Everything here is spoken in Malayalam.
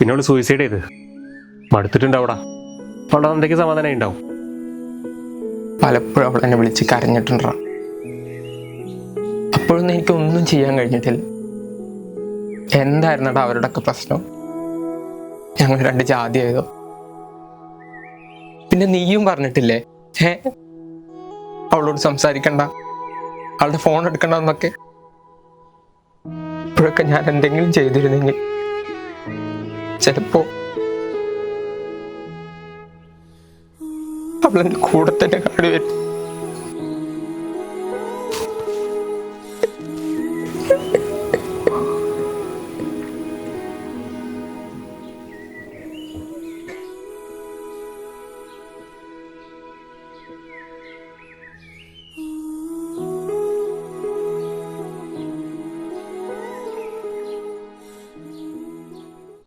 പിന്നെ അവള് സൂയിസൈഡ് ചെയ്ത് മടുത്തിട്ടുണ്ടാവൂടാ. അവളുടെ എന്തൊക്കെ സമാധാനം ഉണ്ടാവും. പലപ്പോഴും അവൾ എന്നെ വിളിച്ച് കരഞ്ഞിട്ടുണ്ടാ. അപ്പോഴൊന്നും എനിക്കൊന്നും ചെയ്യാൻ കഴിഞ്ഞിട്ടില്ല. എന്തായിരുന്നടാ അവരുടെയൊക്കെ പ്രശ്നം? ഞങ്ങൾ രണ്ട് ജാതി ആയതോ? പിന്നെ നീയും പറഞ്ഞിട്ടില്ലേ അവളോട് സംസാരിക്കണ്ട, അവളുടെ ഫോൺ എടുക്കണ്ട എന്നൊക്കെ. ഇപ്പോഴൊക്കെ ഞാൻ എന്തെങ്കിലും ചെയ്തിരുന്നെങ്കിൽ ചിലപ്പോ അവളെന്റെ കൂടെ തന്നെ കാണുമായിരുന്നു.